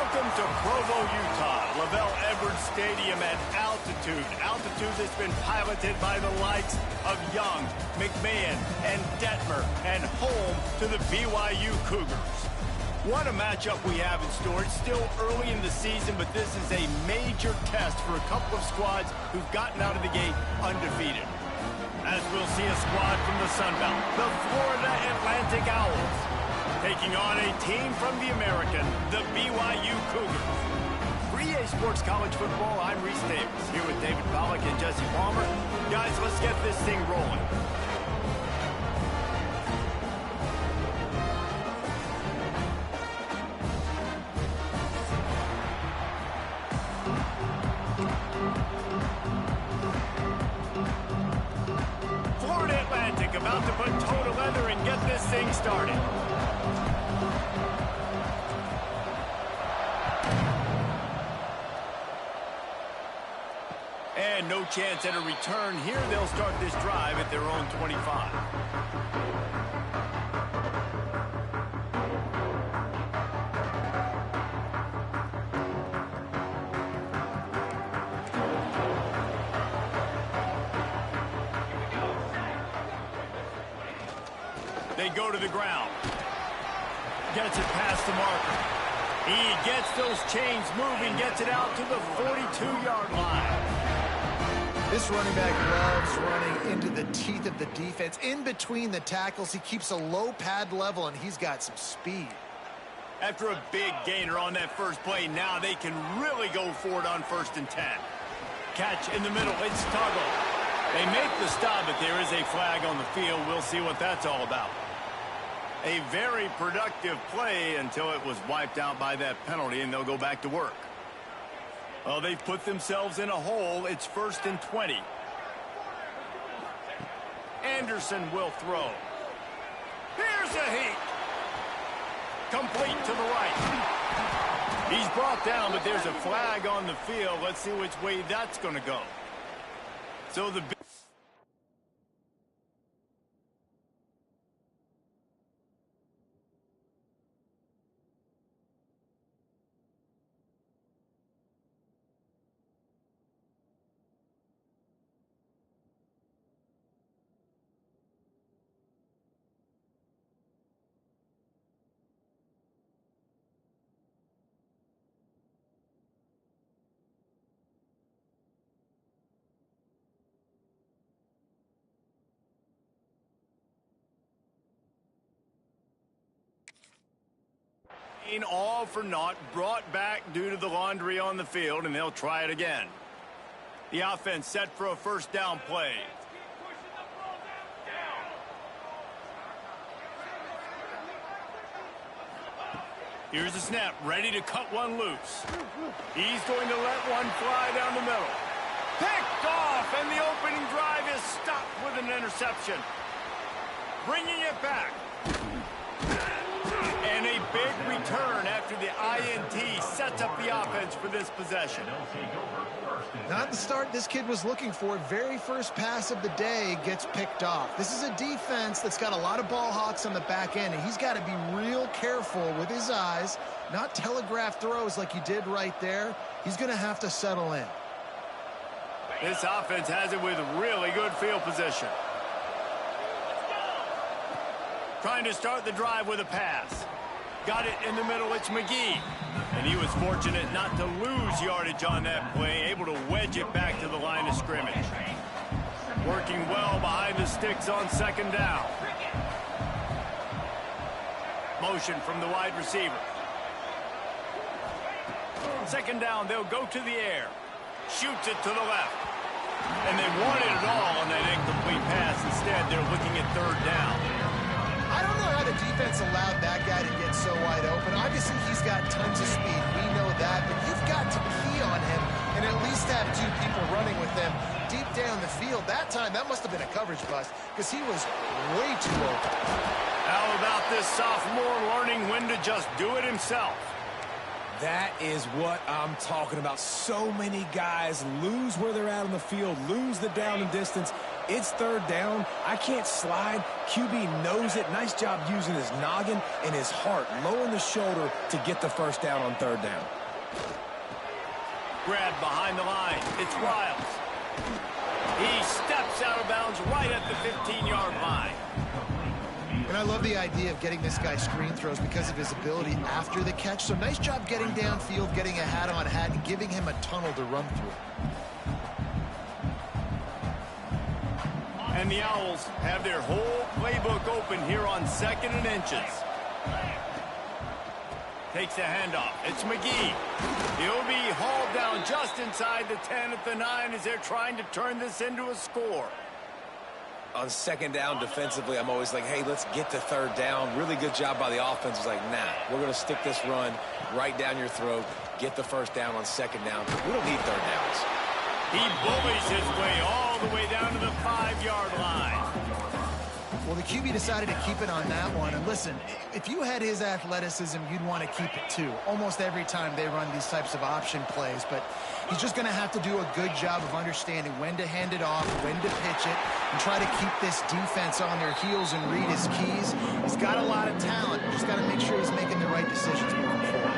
Welcome to Provo, Utah, Lavelle Edwards Stadium at altitude. Altitude that's been piloted by the likes of Young, McMahon, and Detmer, and home to the BYU Cougars. What a matchup we have in store. It's still early in the season, but this is a major test for a couple of squads who've gotten out of the gate undefeated. As we'll see a squad from the Sun Belt, the Florida Atlantic Owls, taking on a team from the American, the BYU Cougars. For EA Sports College Football, I'm Reese Davis, here with David Pollack and Jesse Palmer. Guys, let's get this thing rolling. Florida Atlantic about to put toe to leather and get this thing started. And no chance at a return here. They'll start this drive at their own 25. They go to the ground. Gets it past the marker. He gets those chains moving, gets it out to the 42-yard line. This running back loves running into the teeth of the defense. In between the tackles, he keeps a low pad level, and he's got some speed. After a big gainer on that first play, now they can really go for it on 1st and 10. Catch in the middle, it's Tuggle. They make the stop, but there is a flag on the field. We'll see what that's all about. A very productive play until it was wiped out by that penalty, and they'll go back to work. Well, they've put themselves in a hole. It's 1st and 20. Anderson will throw. Here's a heat. Complete to the right. He's brought down, but there's a flag on the field. Let's see which way that's going to go. So the all for naught, brought back due to the laundry on the field, and they'll try it again. The offense set for a 1st down play. Here's the snap, ready to cut one loose. He's going to let one fly down the middle. Picked off, and the opening drive is stopped with an interception. Bringing it back. And a big return after the INT sets up the offense for this possession. Not the start this kid was looking for. Very first pass of the day gets picked off. This is a defense that's got a lot of ball hawks on the back end, and he's got to be real careful with his eyes, not telegraph throws like he did right there. He's going to have to settle in. This offense has it with really good field position. Trying to start the drive with a pass. Got it in the middle, it's McGee. And he was fortunate not to lose yardage on that play, able to wedge it back to the line of scrimmage. Working well behind the sticks on 2nd down. Motion from the wide receiver. 2nd down, they'll go to the air. Shoots it to the left. And they wanted it all on that incomplete pass. Instead, they're looking at 3rd down. I don't know how the defense allowed that guy to get so wide open. Obviously, he's got tons of speed. We know that, but you've got to key on him and at least have 2 people running with him deep down the field. That time, that must have been a coverage bust because he was way too open. How about this sophomore learning when to just do it himself? That is what I'm talking about. So many guys lose where they're at on the field, lose the down and distance. It's third down. I can't slide. QB knows it. Nice job using his noggin and his heart, lowering the shoulder to get the first down on third down. Grab behind the line. It's Riles. He steps out of bounds right at the 15-yard line. And I love the idea of getting this guy screen throws because of his ability after the catch. So nice job getting downfield, getting a hat-on-hat, and giving him a tunnel to run through. And the Owls have their whole playbook open here on 2nd and inches. Takes the handoff. It's McGee. He'll be hauled down just inside the 10 at the 9 as they're trying to turn this into a score. On second down defensively, I'm always like, hey, let's get to third down. Really good job by the offense. It's like, nah, we're going to stick this run right down your throat, get the first down on second down. We don't need third downs. He bullies his way all the way down to the 5-yard line. Well, the QB decided to keep it on that one. And listen, if you had his athleticism, you'd want to keep it too. Almost every time they run these types of option plays. But he's just going to have to do a good job of understanding when to hand it off, when to pitch it, and try to keep this defense on their heels and read his keys. He's got a lot of talent. Just got to make sure he's making the right decisions moving forward.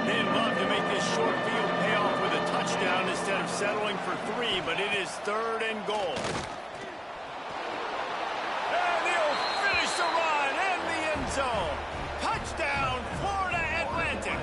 They'd love to make this short field pay off with a touchdown instead of settling for 3, but it is 3rd and goal. Zone. Touchdown, Florida Atlantic.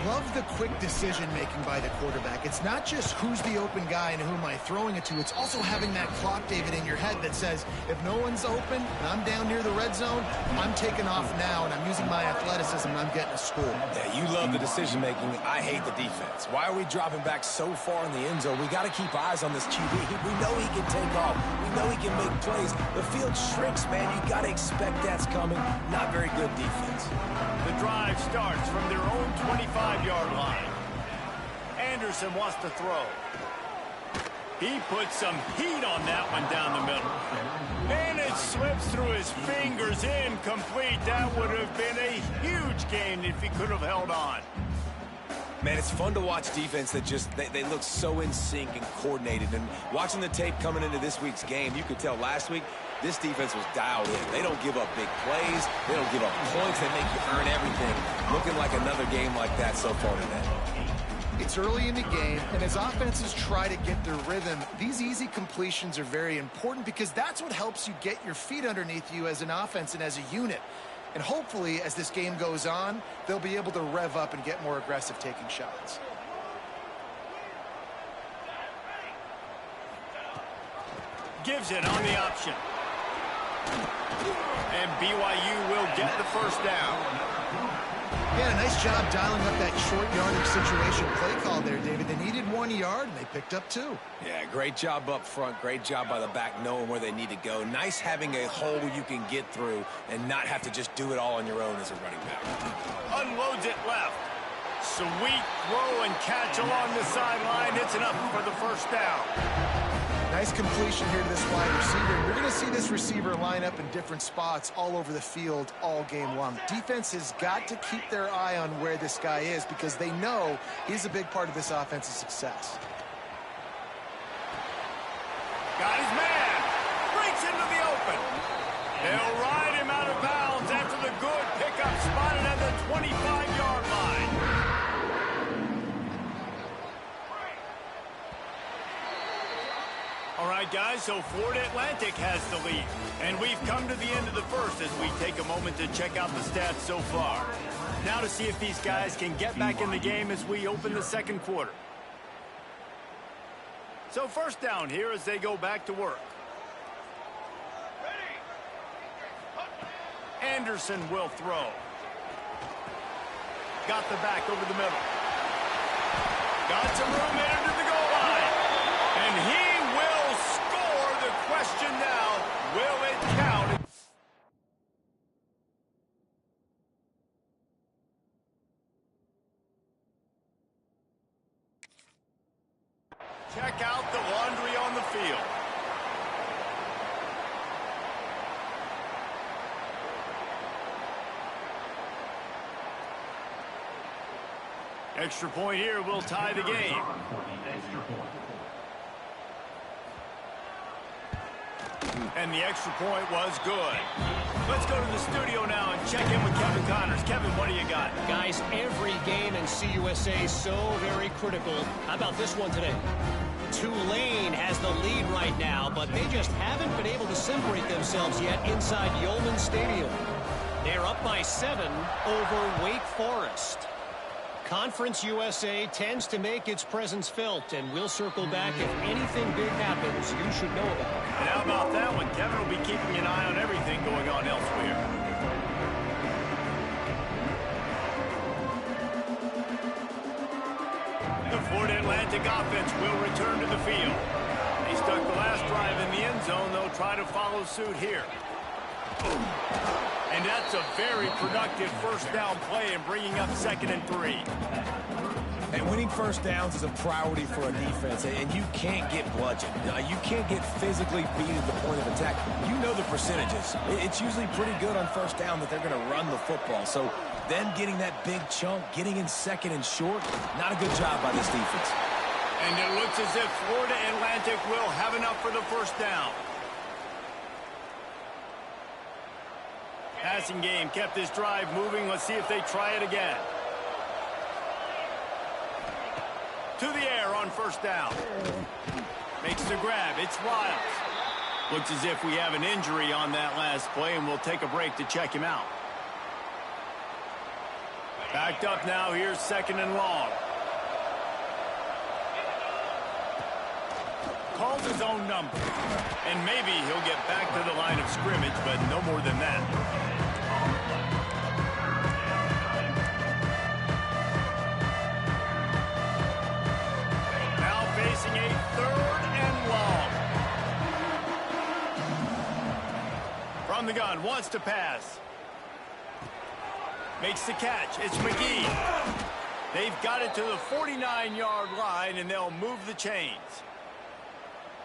Love the quick decision-making by the quarterback. It's not just who's the open guy and who am I throwing it to. It's also having that clock, David, in your head that says, if no one's open and I'm down near the red zone, I'm taking off now and I'm using my athleticism and I'm getting a score. Yeah, you love the decision-making. I hate the defense. Why are we dropping back so far in the end zone? We got to keep eyes on this QB. We know he can take off. We know he can make plays. The field shrinks, man. You got to expect that's coming. Not very good defense. The drive starts from their own 25-yard line. Anderson wants to throw. He puts some heat on that one down the middle. And it slips through his fingers, incomplete. That would have been a huge gain if he could have held on. Man, it's fun to watch defense that just, they look so in sync and coordinated. And watching the tape coming into this week's game, you could tell last week, this defense was dialed in. They don't give up big plays. They don't give up points. They make you earn everything. Looking like another game like that so far today. It's early in the game, and as offenses try to get their rhythm, these easy completions are very important because that's what helps you get your feet underneath you as an offense and as a unit. And hopefully, as this game goes on, they'll be able to rev up and get more aggressive taking shots. Gives it on the option. And BYU will get the first down. Yeah, nice job dialing up that short yardage situation play call there, David. They needed 1 yard, and they picked up 2. Yeah, great job up front. Great job by the back knowing where they need to go. Nice having a hole you can get through and not have to just do it all on your own as a running back. Unloads it left. Sweet throw and catch along the sideline. It's enough for the first down. Nice completion here to this wide receiver. We're going to see this receiver line up in different spots all over the field all game long. Defense has got to keep their eye on where this guy is because they know he's a big part of this offense's success. Got his man. Breaks into the open. They'll ride him out of bounds after the good pickup spotted at the 25-yard line. All right, guys, so Florida Atlantic has the lead. And we've come to the end of the first as we take a moment to check out the stats so far. Now to see if these guys can get back in the game as we open the second quarter. So first down here as they go back to work. Anderson will throw. Got the back over the middle. Got some room into the goal line. And he will score. The question now, will it count? Check out the laundry on the field. Extra point here will tie the game. And the extra point was good. Let's go to the studio now and check in with Kevin Connors. Kevin, what do you got? Guys, every game in CUSA is so very critical. How about this one today? Tulane has the lead right now, but they just haven't been able to separate themselves yet inside Yeoman Stadium. They're up by 7 over Wake Forest. Conference USA tends to make its presence felt, and we'll circle back if anything big happens you should know about. And how about that one? Kevin will be keeping an eye on everything going on elsewhere. The Florida Atlantic offense will return to the field. They stuck the last drive in the end zone. They'll try to follow suit here. And that's a very productive first down play and bringing up 2nd and 3. And winning first downs is a priority for a defense, and you can't get bludgeoned. You can't get physically beat at the point of attack. You know the percentages. It's usually pretty good on first down that they're going to run the football. So then getting that big chunk, getting in 2nd and short, not a good job by this defense. And it looks as if Florida Atlantic will have enough for the first down. Passing game kept this drive moving. Let's see if they try it again. To the air on first down. Makes the grab. It's Wiles. Looks as if we have an injury on that last play, and we'll take a break to check him out. Backed up now. Here's 2nd and long. Calls his own number. And maybe he'll get back to the line of scrimmage, but no more than that. Facing a 3rd and long. From the gun, wants to pass. Makes the catch. It's McGee. They've got it to the 49-yard line, and they'll move the chains.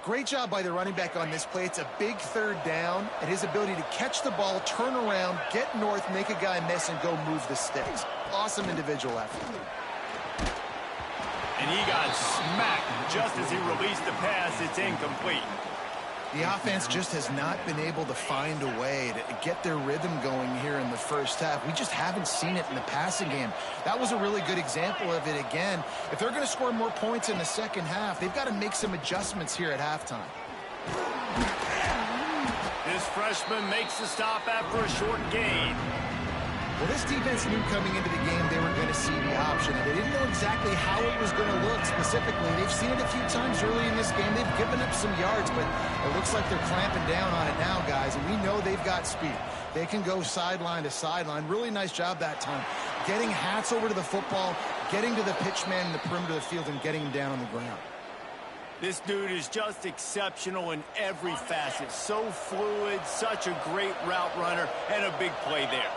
Great job by the running back on this play. It's a big 3rd down, and his ability to catch the ball, turn around, get north, make a guy miss, and go move the sticks. Awesome individual effort. And he got smacked just as he released the pass. It's incomplete. The offense just has not been able to find a way to get their rhythm going here in the first half. We just haven't seen it in the passing game. That was a really good example of it again. If they're going to score more points in the second half, they've got to make some adjustments here at halftime. This freshman makes the stop after a short gain. Well, this defense knew coming into the game they were going to see the option. They didn't know exactly how it was going to look specifically. They've seen it a few times early in this game. They've given up some yards, but it looks like they're clamping down on it now, guys. And we know they've got speed. They can go sideline to sideline. Really nice job that time. Getting Hats over to the football, getting to the pitch man in the perimeter of the field, and getting him down on the ground. This dude is just exceptional in every facet. So fluid, such a great route runner, and a big play there.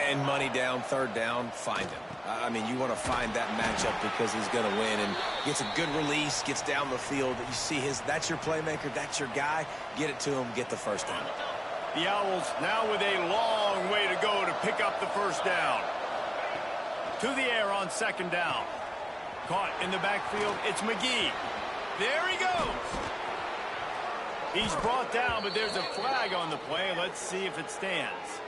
And money down, 3rd down, find him. I mean, you want to find that matchup because he's going to win and gets a good release, gets down the field. You see that's your playmaker, that's your guy. Get it to him, get the first down. The Owls now with a long way to go to pick up the first down. To the air on 2nd down. Caught in the backfield, it's McGee. There he goes. He's brought down, but there's a flag on the play. Let's see if it stands.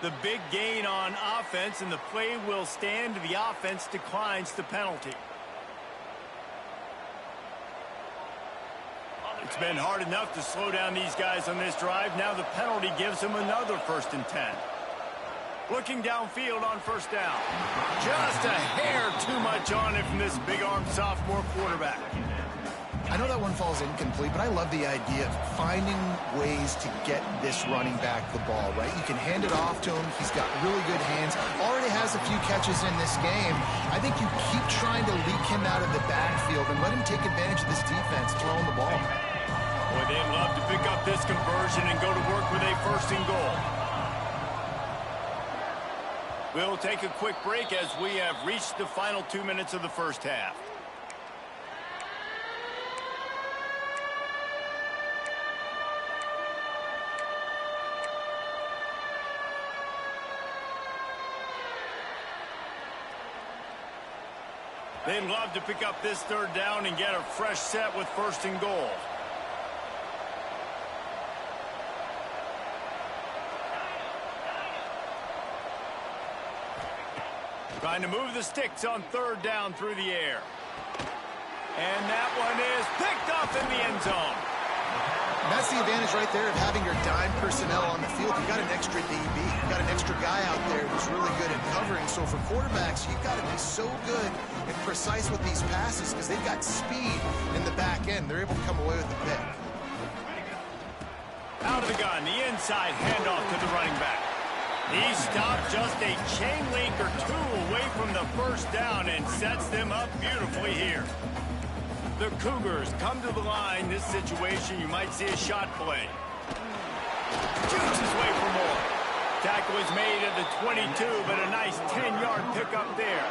The big gain on offense, and the play will stand. The offense declines the penalty. It's been hard enough to slow down these guys on this drive. Now the penalty gives them another 1st and 10. Looking downfield on first down. Just a hair too much on it from this big-armed sophomore quarterback. I know that one falls incomplete, but I love the idea of finding ways to get this running back the ball, right? You can hand it off to him. He's got really good hands. Already has a few catches in this game. I think you keep trying to leak him out of the backfield and let him take advantage of this defense throwing the ball. Boy, they'd love to pick up this conversion and go to work with a 1st and goal. We'll take a quick break as we have reached the final 2 minutes of the first half. They'd love to pick up this third down and get a fresh set with 1st and goal. Trying to move the sticks on 3rd down through the air. And that one is picked up in the end zone. And that's the advantage right there of having your dime personnel on the field. You've got an extra DB. You've got an extra guy out there who's really good at covering. So for quarterbacks, you've got to be so good and precise with these passes because they've got speed in the back end. They're able to come away with the pick. Out of the gun, the inside handoff to the running back. He stopped just a chain link or 2 away from the 1st down and sets them up beautifully here. The Cougars come to the line. This situation, you might see a shot play. Shoots his way for more. Tackle is made at the 22, but a nice 10-yard pickup there.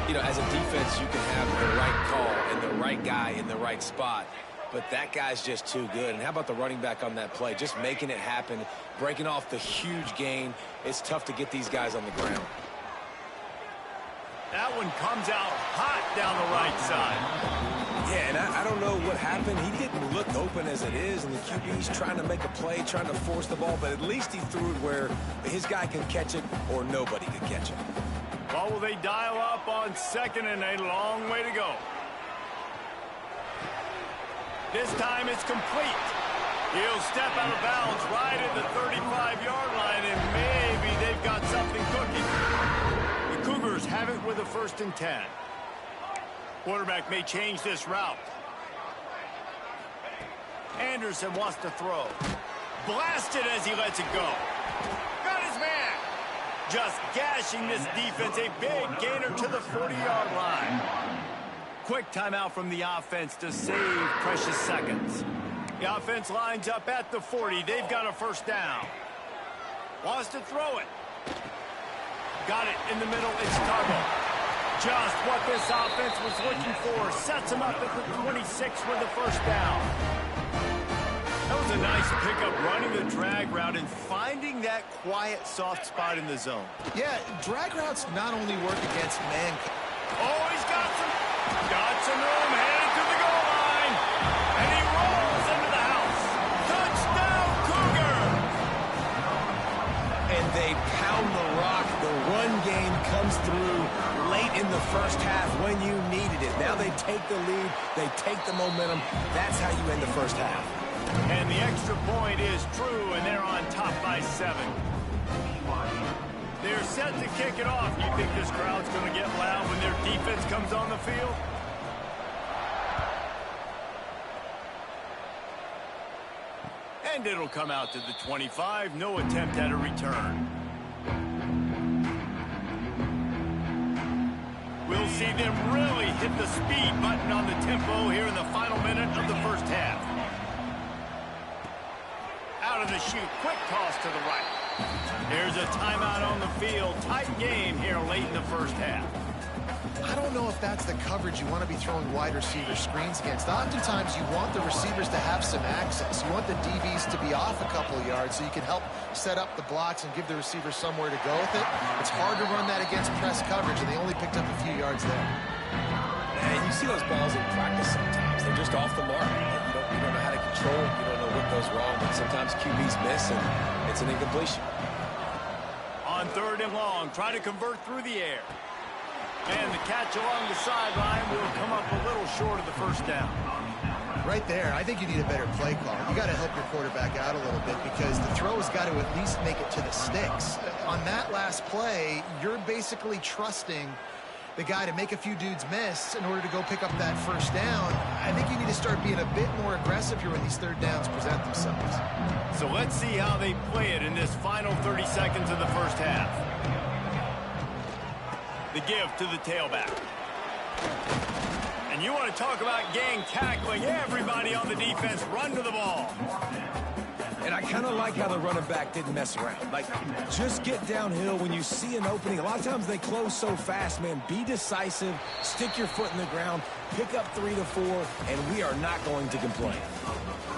You know, as a defense, you can have the right call and the right guy in the right spot. But that guy's just too good. And how about the running back on that play? Just making it happen, breaking off the huge gain. It's tough to get these guys on the ground. That one comes out hot down the right side. Yeah, and I don't know what happened. He didn't look open as it is, and the QB's trying to make a play, trying to force the ball, but at least he threw it where his guy can catch it or nobody can catch it. Well, will they dial up on 2nd and a long way to go? This time it's complete. He'll step out of bounds right at the 35-yard line, and maybe they've got something cooking. The Cougars have it with a 1st and 10. Quarterback may change this route. Anderson wants to throw. Blasted as he lets it go. Got his man. Just gashing this defense. A big gainer to the 40-yard line. Quick timeout from the offense to save precious seconds. The offense lines up at the 40. They've got a 1st down. Wants to throw it. Got it in the middle. It's Tuggle. Just what this offense was looking for. Sets him up at the 26 with the 1st down. That was a nice pickup, running the drag route and finding that quiet, soft spot in the zone. Yeah, drag routes not only work against man. Oh, he's got some room, headed to the goal line. And he rolls into the house. Touchdown, Cougar! And they pound the rock. The run game comes through late in the 1st half when you needed it. Now they take the lead. They take the momentum. That's how you end the 1st half. And the extra point is true, and they're on top by 7. They're set to kick it off. You think this crowd's going to get loud when their defense comes on the field? And it'll come out to the 25. No attempt at a return. We'll see them really hit the speed button on the tempo here in the final minute of the 1st half. Out of the chute, quick toss to the right. There's a timeout on the field. Tight game here late in the 1st half. I don't know if that's the coverage you want to be throwing wide receiver screens against. Oftentimes, you want the receivers to have some access. You want the DBs to be off a couple of yards so you can help set up the blocks and give the receiver somewhere to go with it. It's hard to run that against press coverage, and they only picked up a few yards there. And you see those balls in practice sometimes. They're just off the mark. You don't know how to control it. You don't know what goes wrong, but sometimes QBs miss, and it's an incompletion. On 3rd and long, try to convert through the air. And the catch along the sideline will come up a little short of the 1st down. Right there, I think you need a better play call. You got to help your quarterback out a little bit because the throw has got to at least make it to the sticks. On that last play, you're basically trusting the guy to make a few dudes miss in order to go pick up that 1st down. I think you need to start being a bit more aggressive here when these 3rd downs present themselves. So let's see how they play it in this final 30 seconds of the 1st half. The give to the tailback. And you want to talk about gang tackling. Everybody on the defense run to the ball. And I kind of like how the running back didn't mess around. Like, just get downhill when you see an opening. A lot of times they close so fast, man. Be decisive, stick your foot in the ground, pick up 3 to 4, and we are not going to complain.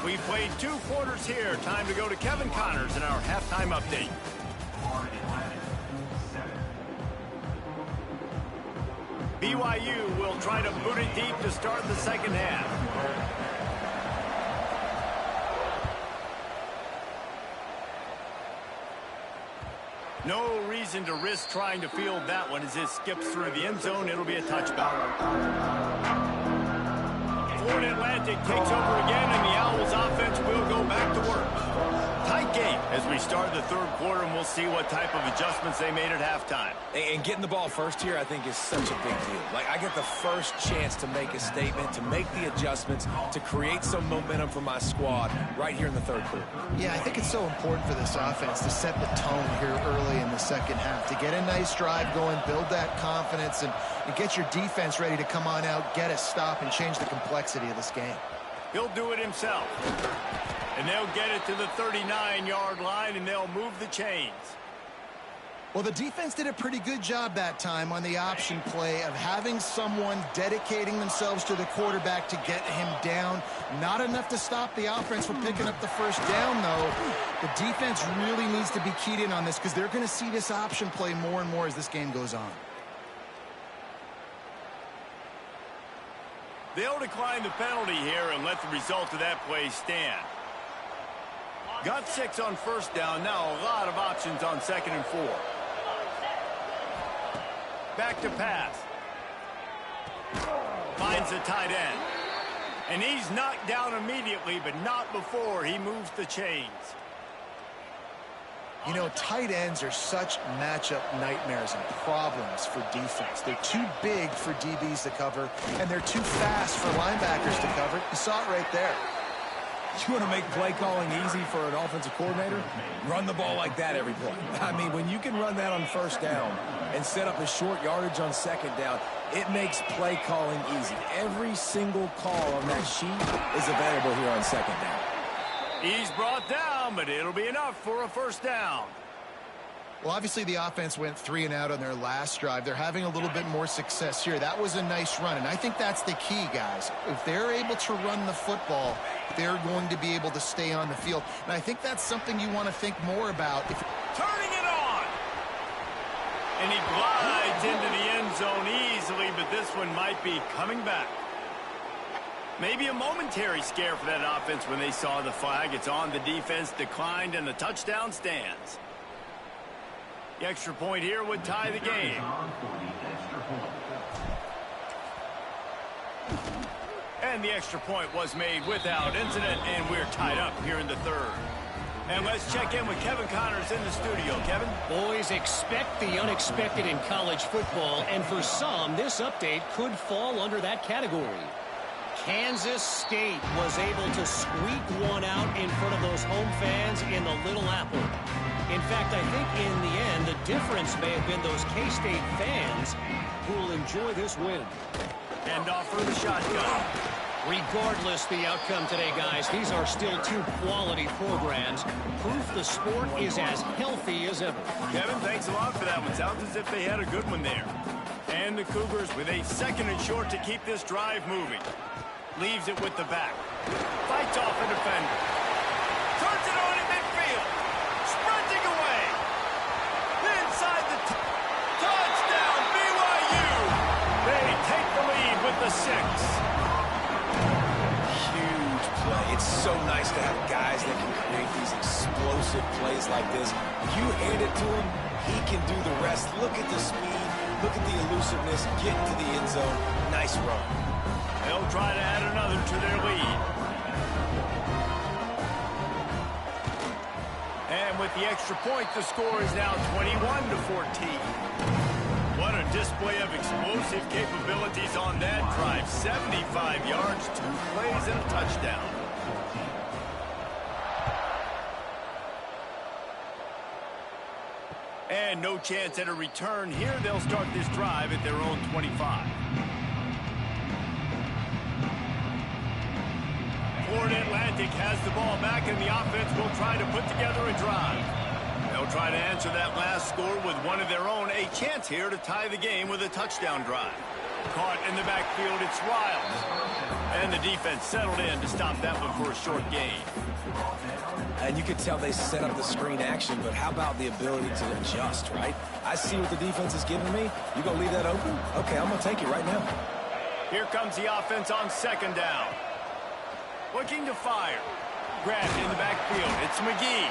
We played 2 quarters here. Time to go to Kevin Connors in our halftime update. BYU will try to boot it deep to start the second half. No reason to risk trying to field that one as it skips through the end zone. It'll be a touchback. Florida Atlantic takes over again, and the Owls offense will go back to work. Tight game as we start the third quarter, and we'll see what type of adjustments they made at halftime. And getting the ball first here, I think, is such a big deal. Like, I get the first chance to make a statement, to make the adjustments, to create some momentum for my squad right here in the third quarter. Yeah, I think it's so important for this offense to set the tone here early in the second half, to get a nice drive going, build that confidence, and get your defense ready to come on out, get a stop, and change the complexity of this game. He'll do it himself. And they'll get it to the 39-yard line, and they'll move the chains. Well, the defense did a pretty good job that time on the option play of having someone dedicating themselves to the quarterback to get him down. Not enough to stop the offense from picking up the first down, though. The defense really needs to be keyed in on this because they're going to see this option play more and more as this game goes on. They'll decline the penalty here and let the result of that play stand. Got 6 on first down. Now a lot of options on 2nd and 4. Back to pass. Finds the tight end. And he's knocked down immediately, but not before he moves the chains. You know, tight ends are such matchup nightmares and problems for defense. They're too big for DBs to cover, and they're too fast for linebackers to cover. You saw it right there. You want to make play calling easy for an offensive coordinator? Run the ball like that every play. I mean, when you can run that on first down and set up a short yardage on second down, it makes play calling easy. Every single call on that sheet is available here on second down. He's brought down, but it'll be enough for a first down. Well, obviously the offense went 3 and out on their last drive. They're having a little bit more success here. That was a nice run, and I think that's the key, guys. If they're able to run the football, they're going to be able to stay on the field. And I think that's something you want to think more about. Turning it on! And he glides into the end zone easily, but this one might be coming back. Maybe a momentary scare for that offense when they saw the flag. It's on, the defense declined, and the touchdown stands. The extra point here would tie the game. And the extra point was made without incident, and we're tied up here in the third. And let's check in with Kevin Connors in the studio. Kevin? Boys, expect the unexpected in college football, and for some, this update could fall under that category. Kansas State was able to squeak one out in front of those home fans in the Little Apple. In fact, I think in the end, the difference may have been those K-State fans who will enjoy this win. And off for the shotgun. Regardless the outcome today, guys, these are still 2 quality programs. Proof the sport is as healthy as ever. Kevin, thanks a lot for that one. Sounds as if they had a good one there. And the Cougars with a 2nd and short to keep this drive moving. Leaves it with the back. Fights off a defender. Turns it on in midfield. Sprinting away. Inside the touchdown, BYU. They take the lead with the 6. Huge play. It's so nice to have guys that can create these explosive plays like this. You hand it to him, he can do the rest. Look at the speed. Look at the elusiveness. Get into the end zone. Nice run. They'll try to add another to their lead. And with the extra point, the score is now 21-14. What a display of explosive capabilities on that drive. 75 yards, 2 plays, and a touchdown. And no chance at a return here. They'll start this drive at their own 25. Florida Atlantic has the ball back, and the offense will try to put together a drive. They'll try to answer that last score with one of their own. A chance here to tie the game with a touchdown drive. Caught in the backfield, it's Riles. And the defense settled in to stop that one for a short gain. And you could tell they set up the screen action, but how about the ability to adjust, right? I see what the defense is giving me. You gonna leave that open? Okay, I'm gonna take it right now. Here comes the offense on second down. Looking to fire. Grabbed in the backfield. It's McGee.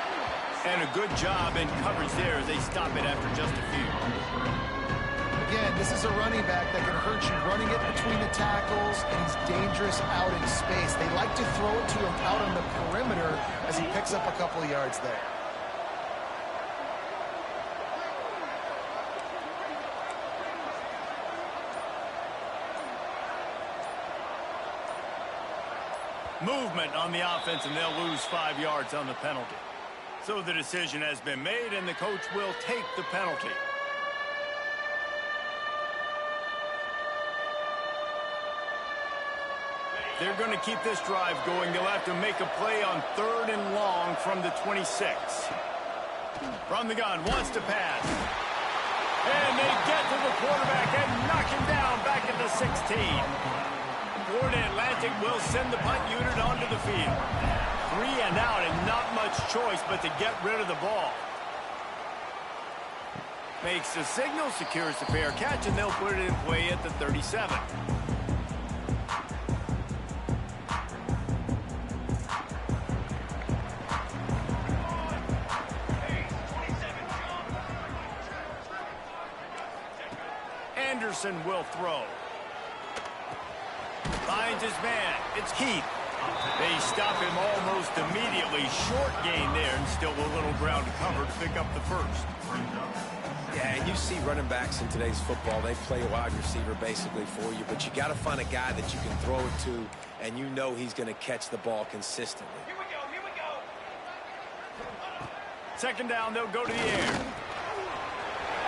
And a good job in coverage there as they stop it after just a few. Again, this is a running back that can hurt you running it between the tackles, and he's dangerous out in space. They like to throw it to him out on the perimeter as he picks up a couple of yards there. Movement on the offense, and they'll lose 5 yards on the penalty. So the decision has been made, and the coach will take the penalty. They're going to keep this drive going. They'll have to make a play on 3rd and long from the 26. From the gun, wants to pass. And they get to the quarterback and knock him down back at the 16. Florida Atlantic will send the punt unit onto the field. 3 and out, and not much choice but to get rid of the ball. Makes the signal, secures the fair catch, and they'll put it in play at the 37. Anderson will throw. Finds his man. It's Keith. They stop him almost immediately. Short gain there, and still a little ground to cover to pick up the first. Yeah, and you see running backs in today's football, they play a wide receiver basically for you, but you got to find a guy that you can throw it to, and you know he's going to catch the ball consistently. Here we go, here we go. Second down, they'll go to the air.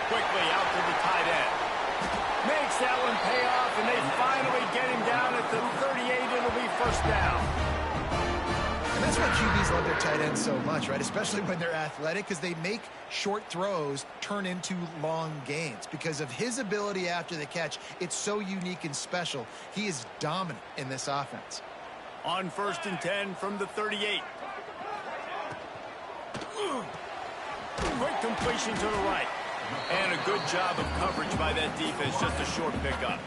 Quickly out to the tight end. Makes that one pay off, and they finally get him down at the 38. It'll be first down. And that's why QBs love their tight ends so much, right? Especially when they're athletic, because they make short throws turn into long gains. Because of his ability after the catch, it's so unique and special. He is dominant in this offense. On 1st and 10 from the 38. Quick completion to the right. And a good job of coverage by that defense, just a short pickup.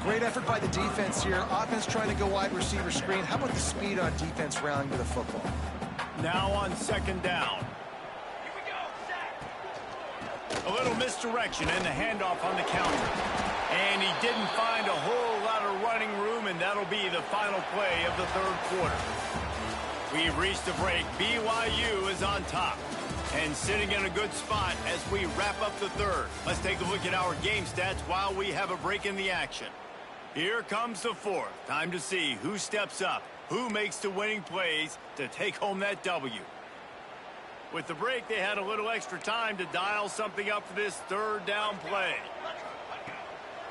Great effort by the defense here. Offense trying to go wide receiver screen. How about the speed on defense rallying to the football? Now on second down. Here we go. A little misdirection and the handoff on the counter. And he didn't find a whole lot of running room, and that'll be the final play of the 3rd quarter. We've reached the break. BYU is on top and sitting in a good spot as we wrap up the 3rd. Let's take a look at our game stats while we have a break in the action. Here comes the 4th. Time to see who steps up, who makes the winning plays to take home that W. With the break, they had a little extra time to dial something up for this 3rd down play.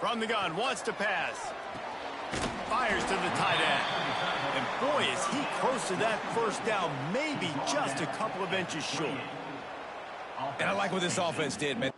From the gun, wants to pass. Fires to the tight end. And boy, is he close to that first down, maybe just a couple of inches short. And I like what this offense did, man.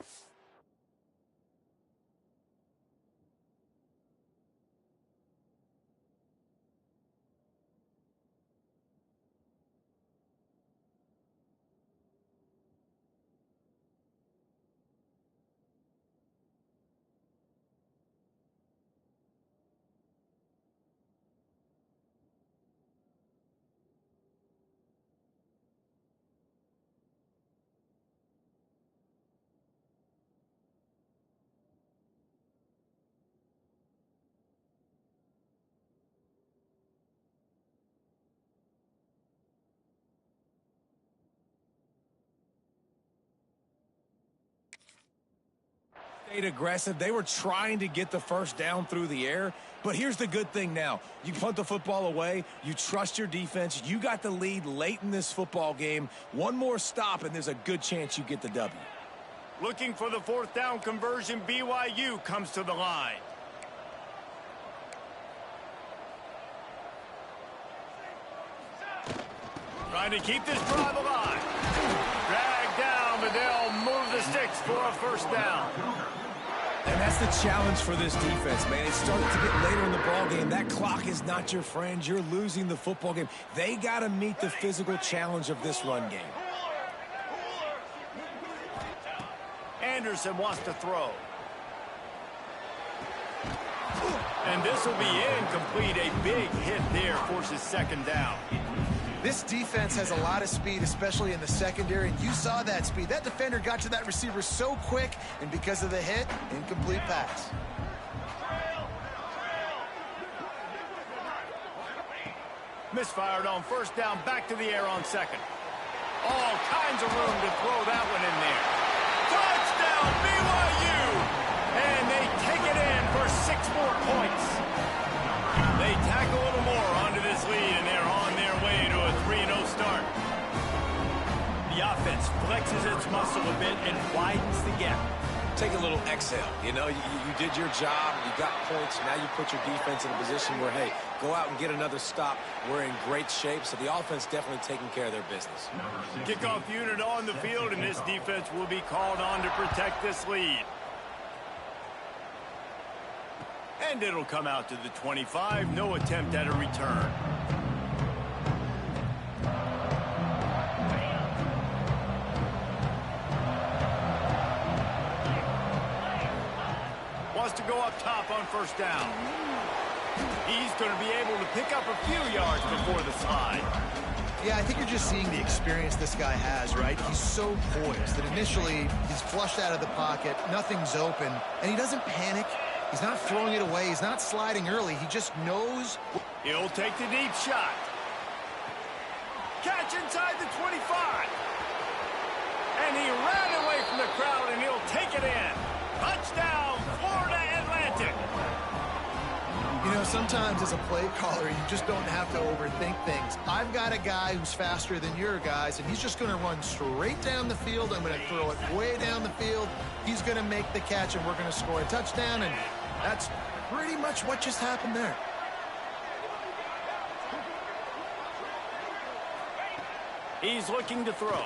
Stayed aggressive. They were trying to get the first down through the air. But here's the good thing now. You punt the football away. You trust your defense. You got the lead late in this football game. One more stop, and there's a good chance you get the W. Looking for the 4th down conversion. BYU comes to the line. Trying to keep this drive alive. Dragged but they'll move the sticks for a first down. And that's the challenge for this defense, man. It's starting to get later in the ball game. That clock is not your friend. You're losing the football game. They got to meet the physical challenge of this run game. Anderson wants to throw. And this will be incomplete. A big hit there forces second down. This defense has a lot of speed, especially in the secondary, and you saw that speed. That defender got to that receiver so quick, and because of the hit, incomplete pass. Misfired on first down, back to the air on second. All kinds of room to throw that one in there. Touchdown, BYU! And they take it in for 6 more points. They tack a little more onto this lead, and they're on their way to a 3-0 start. The offense flexes its muscle a bit and widens the gap. Take a little exhale. You know, you did your job, you got points, now you put your defense in a position where, hey, go out and get another stop. We're in great shape, so the offense definitely taking care of their business. Kickoff unit on the field, and this defense will be called on to protect this lead. And it'll come out to the 25. No attempt at a return. Wants to go up top on first down. He's going to be able to pick up a few yards before the slide. Yeah, I think you're just seeing the experience this guy has, right? He's so poised that initially he's flushed out of the pocket, nothing's open, and he doesn't panic. He's not throwing it away. He's not sliding early. He just knows. He'll take the deep shot. Catch inside the 25. And he ran away from the crowd, and he'll take it in. Touchdown, Florida Atlantic. You know, sometimes as a play caller, you just don't have to overthink things. I've got a guy who's faster than your guys, and he's just going to run straight down the field. I'm going to throw it way down the field. He's going to make the catch, and we're going to score a touchdown, and that's pretty much what just happened there. He's looking to throw.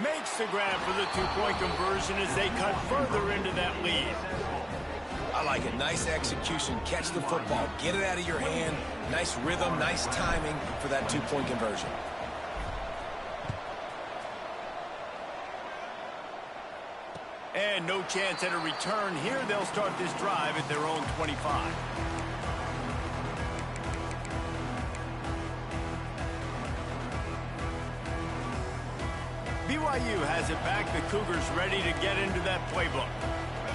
Makes the grab for the two-point conversion as they cut further into that lead. I like it. Nice execution. Catch the football. Get it out of your hand. Nice rhythm, nice timing for that two-point conversion. And no chance at a return here. They'll start this drive at their own 25. BYU has it back. The Cougars ready to get into that playbook.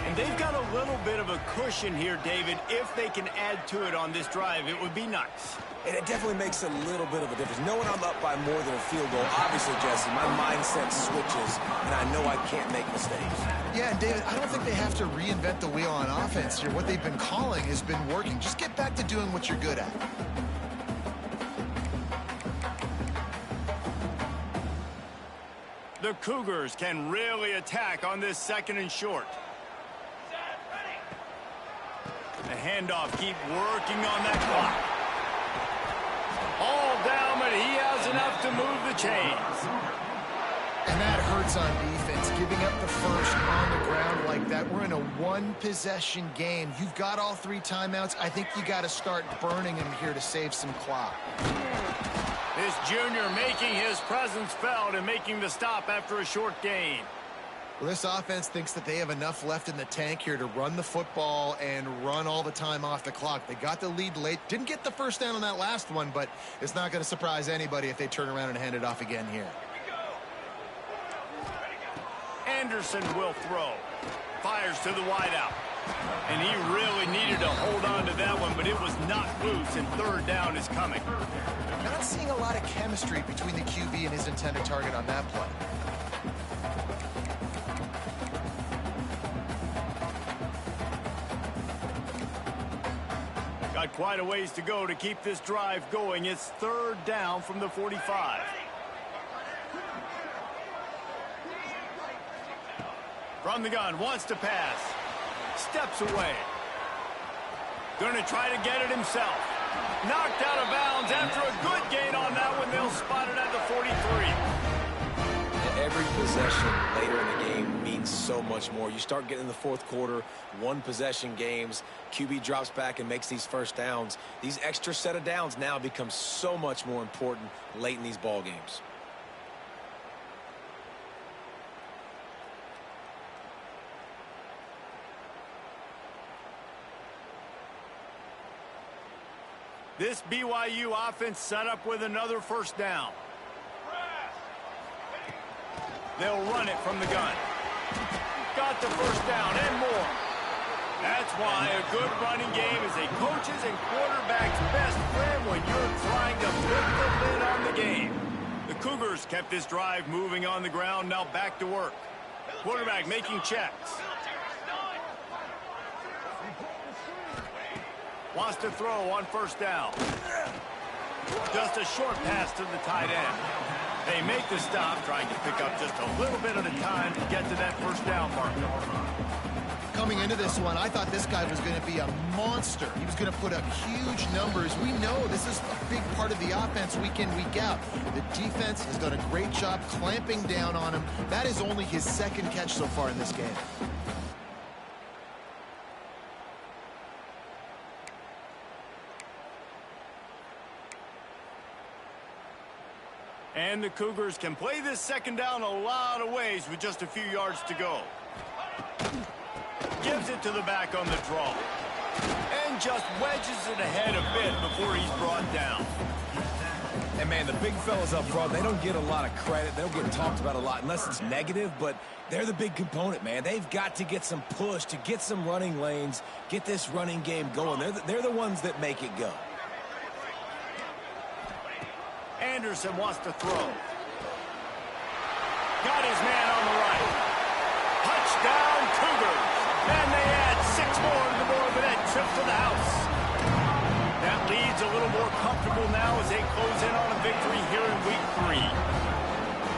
And they've got a little bit of a cushion here, David. If they can add to it on this drive, it would be nice. And it definitely makes a little bit of a difference. Knowing I'm up by more than a field goal, obviously, Jesse, my mindset switches, and I know I can't make mistakes. Yeah, and David, I don't think they have to reinvent the wheel on offense here. What they've been calling has been working. Just get back to doing what you're good at. The Cougars can really attack on this second and short. The handoff, keep working on that clock. All down, but he has enough to move the chains. And that hurts on defense, giving up the first on the ground like that. We're in a one-possession game. You've got all 3 timeouts. I think you got to start burning him here to save some clock. This junior making his presence felt and making the stop after a short gain. Well, this offense thinks that they have enough left in the tank here to run the football and run all the time off the clock. They got the lead late. Didn't get the first down on that last one, but it's not going to surprise anybody if they turn around and hand it off again here. Anderson will throw. Fires to the wideout. And he really needed to hold on to that one, but it was knocked loose, and third down is coming. I'm not seeing a lot of chemistry between the QB and his intended target on that play. Got quite a ways to go to keep this drive going. It's third down from the 45. From the gun, wants to pass. Steps away. Going to try to get it himself. Knocked out of bounds after a good gain on that one. They'll spot it at the 43. every possession later in the game means so much more. You start getting in the fourth quarter, one possession games, QB drops back and makes these first downs. These extra set of downs now become so much more important late in these ball games. This BYU offense set up with another first down. They'll run it from the gun. Got the first down and more. That's why a good running game is a coach's and quarterback's best friend when you're trying to put the lid on the game. The Cougars kept this drive moving on the ground. Now back to work. Quarterback making checks. Wants to throw on first down. Just a short pass to the tight end. They make the stop, trying to pick up just a little bit of the time to get to that first down marker. Coming into this one, I thought this guy was going to be a monster. He was going to put up huge numbers. We know this is a big part of the offense week in, week out. The defense has done a great job clamping down on him. That is only his second catch so far in this game. And the Cougars can play this second down a lot of ways with just a few yards to go. Gives it to the back on the draw. And just wedges it ahead a bit before he's brought down. And, man, the big fellas up front, they don't get a lot of credit. They don't get talked about a lot unless it's negative, but they're the big component, man. They've got to get some push, to get some running lanes, get this running game going. They're the ones that make it go. Anderson wants to throw. Got his man on the right. Touchdown, Cougars. And they add 6 more to the board with that trip to the house. That lead's a little more comfortable now as they close in on a victory here in week 3.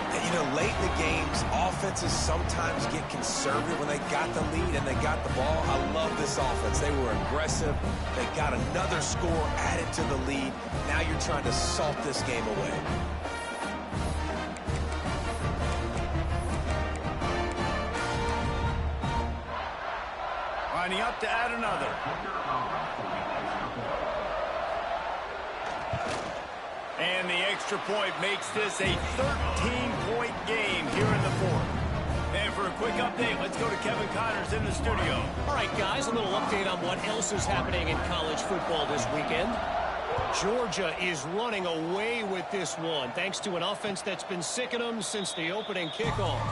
And, you know, late in the games, offenses sometimes get conservative when they got the lead and they got the ball. I love this offense. They were aggressive. They got another score added to the lead. Now you're trying to salt this game away. Lining up to add another. And the extra point makes this a 13-point game here in the fourth. And for a quick update, let's go to Kevin Connors in the studio. All right, guys, a little update on what else is happening in college football this weekend. Georgia is running away with this one, thanks to an offense that's been sicking them since the opening kickoff.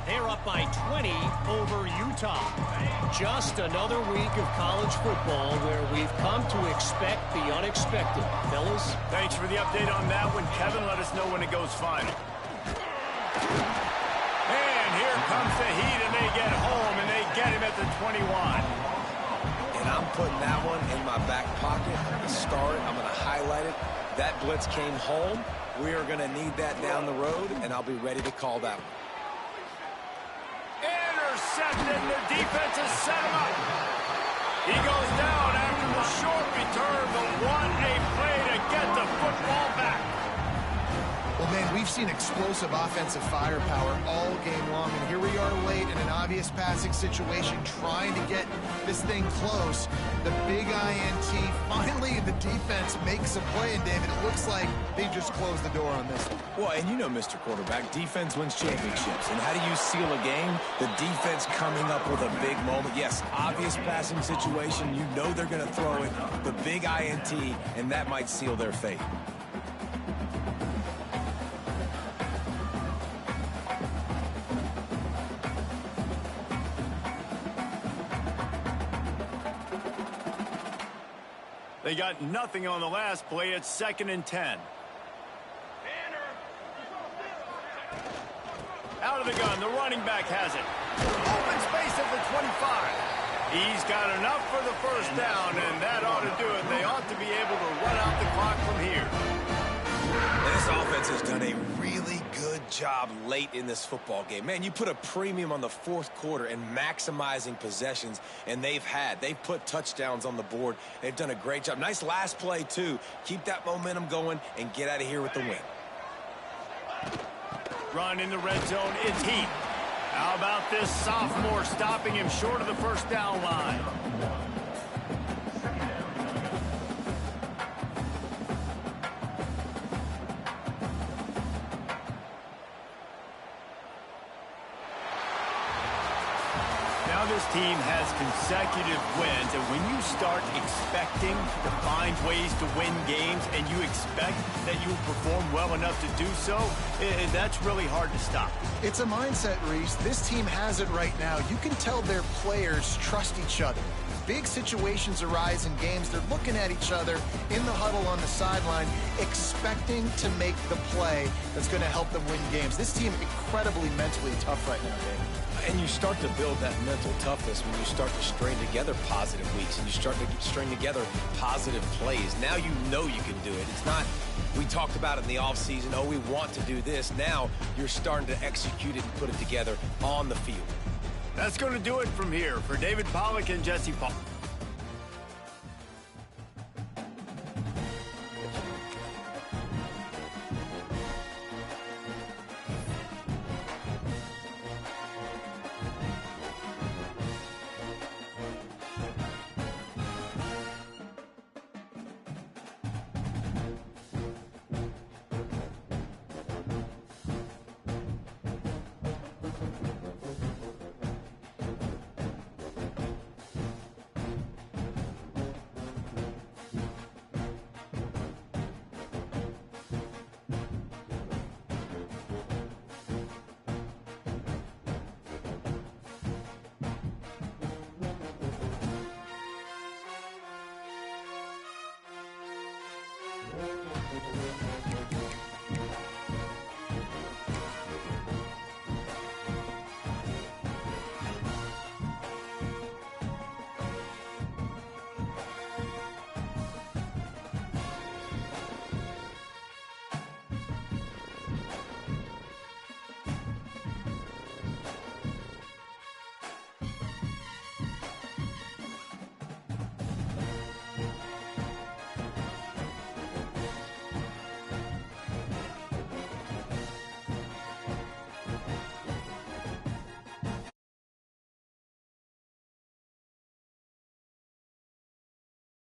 They're up by 20 over Utah. Just another week of college football where we've come to expect the unexpected. Fellas? Thanks for the update on that one, Kevin. Let us know when it goes final. And here comes the heat, and they get home, and they get him at the 21. And I'm putting that one in my back pocket. I'm going to start it. I'm going to highlight it. That blitz came home. We are going to need that down the road, and I'll be ready to call that one. Intercepted. The defense has set him up. He goes down after the short return, but what a play to get the football back. Well, man, we've seen explosive offensive firepower all game long, and here we are late in an obvious passing situation trying to get this thing close. The big INT, finally the defense makes a play, and David, it looks like they just closed the door on this one. Well, and you know, Mr. Quarterback, defense wins championships. And how do you seal a game? The defense coming up with a big moment. Yes, obvious passing situation. You know they're going to throw it. The big INT, and that might seal their fate. They got nothing on the last play. It's 2nd and 10. Out of the gun, the running back has it. Open space at the 25. He's got enough for the first down, and that ought to do it. They ought to be able to run out the clock from here. And this offense has done a really good job late in this football game. Man, you put a premium on the fourth quarter and maximizing possessions, and they've put touchdowns on the board. They've done a great job. Nice last play, too. Keep that momentum going and get out of here with the win. Run in the red zone. It's Heath. How about this sophomore stopping him short of the first down line? Now this team has consecutive wins, and when you start expecting to find ways to win games and you expect that you will perform well enough to do so, that's really hard to stop. It's a mindset, Reese. This team has it right now. You can tell their players trust each other. Big situations arise in games. They're looking at each other in the huddle on the sideline, expecting to make the play that's going to help them win games. This team incredibly mentally tough right now, Dave. And you start to build that mental toughness when you start to string together positive weeks and you start to string together positive plays. Now you know you can do it. It's not, we talked about it in the offseason, oh, we want to do this. Now you're starting to execute it and put it together on the field. That's going to do it from here. For David Pollack and Jesse Paul.